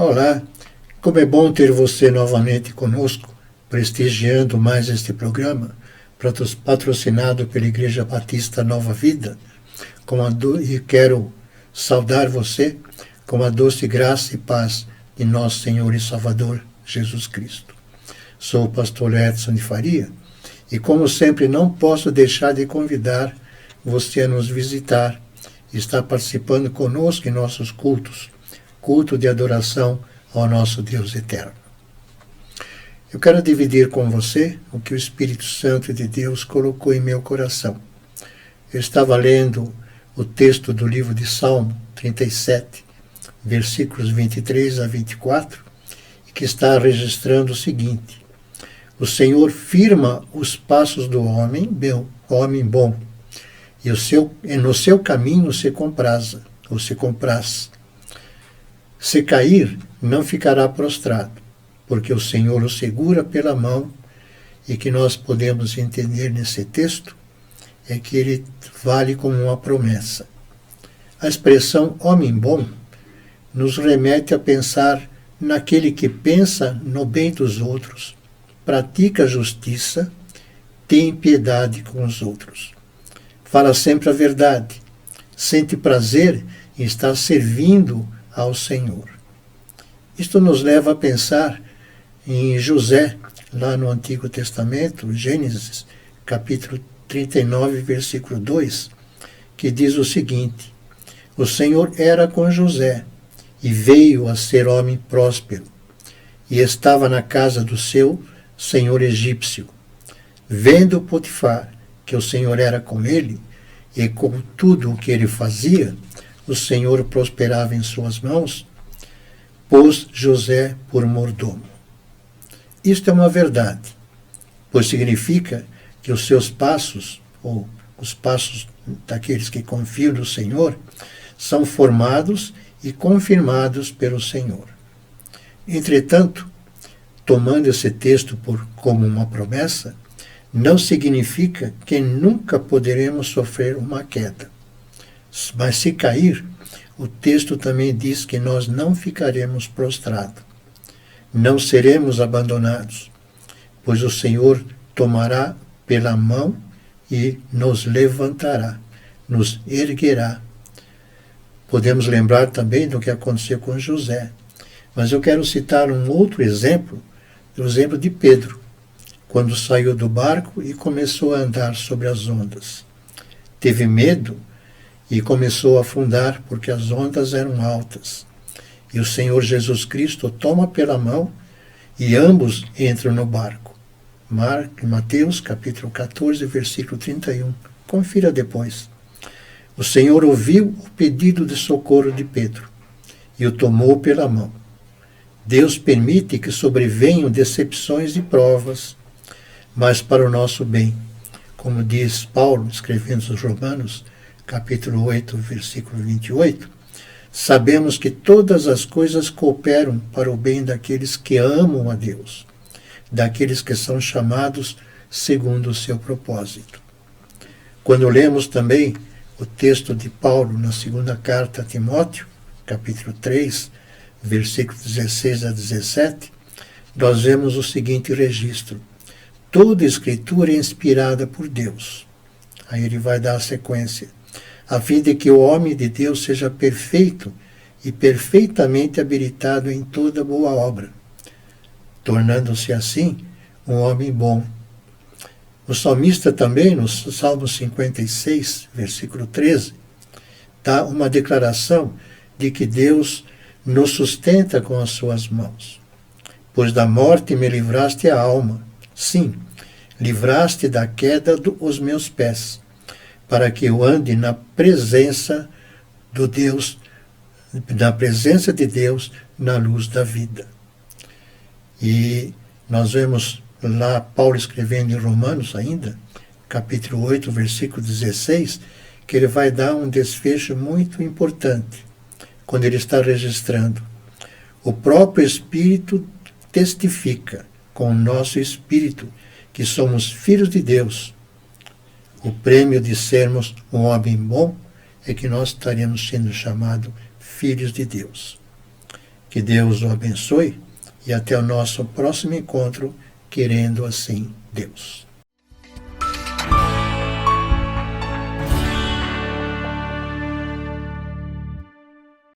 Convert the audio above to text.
Olá, como é bom ter você novamente conosco, prestigiando mais este programa, patrocinado pela Igreja Batista Nova Vida, e quero saudar você com a doce graça e paz de nosso Senhor e Salvador Jesus Cristo. Sou o pastor Edson de Faria e, como sempre, não posso deixar de convidar você a nos visitar e estar participando conosco em nossos cultos, culto de adoração ao nosso Deus eterno. Eu quero dividir com você o que o Espírito Santo de Deus colocou em meu coração. Eu estava lendo o texto do livro de Salmo 37, versículos 23 a 24, e que está registrando o seguinte: o Senhor firma os passos do homem bom, e no seu caminho se compraz. Se cair, não ficará prostrado, porque o Senhor o segura pela mão. E que nós podemos entender nesse texto é que ele vale como uma promessa. A expressão homem bom nos remete a pensar naquele que pensa no bem dos outros, pratica a justiça, tem piedade com os outros. Fala sempre a verdade, sente prazer em estar servindo ao Senhor. Isto nos leva a pensar em José, lá no Antigo Testamento, Gênesis, capítulo 39, versículo 2, que diz o seguinte: o Senhor era com José, e veio a ser homem próspero, e estava na casa do seu senhor egípcio. Vendo Potifar que o Senhor era com ele, e com tudo o que ele fazia, o Senhor prosperava em suas mãos, pôs José por mordomo. Isto é uma verdade, pois significa que os seus passos, ou os passos daqueles que confiam no Senhor, são formados e confirmados pelo Senhor. Entretanto, tomando esse texto como uma promessa, não significa que nunca poderemos sofrer uma queda. Mas se cair, o texto também diz que nós não ficaremos prostrados. Não seremos abandonados, pois o Senhor tomará pela mão e nos levantará, nos erguerá. Podemos lembrar também do que aconteceu com José. Mas eu quero citar um outro exemplo, o exemplo de Pedro, quando saiu do barco e começou a andar sobre as ondas. Teve medo e começou a afundar, porque as ondas eram altas. E o Senhor Jesus Cristo o toma pela mão e ambos entram no barco. Mateus capítulo 14, versículo 31. Confira depois. O Senhor ouviu o pedido de socorro de Pedro e o tomou pela mão. Deus permite que sobrevenham decepções e provas, mas para o nosso bem. Como diz Paulo, escrevendo aos Romanos, capítulo 8, versículo 28, sabemos que todas as coisas cooperam para o bem daqueles que amam a Deus, daqueles que são chamados segundo o seu propósito. Quando lemos também o texto de Paulo na segunda carta a Timóteo, capítulo 3, versículos 16 a 17, nós vemos o seguinte registro: toda escritura é inspirada por Deus. Aí ele vai dar a sequência: a fim de que o homem de Deus seja perfeito e perfeitamente habilitado em toda boa obra, tornando-se assim um homem bom. O salmista também, no Salmo 56, versículo 13, dá uma declaração de que Deus nos sustenta com as suas mãos. Pois da morte me livraste a alma, sim, livraste da queda os meus pés, para que eu ande na presença de Deus, na luz da vida. E nós vemos lá Paulo escrevendo em Romanos ainda, capítulo 8, versículo 16, que ele vai dar um desfecho muito importante, quando ele está registrando: o próprio Espírito testifica com o nosso Espírito que somos filhos de Deus. O prêmio de sermos um homem bom é que nós estaremos sendo chamados filhos de Deus. Que Deus o abençoe e até o nosso próximo encontro, querendo assim Deus.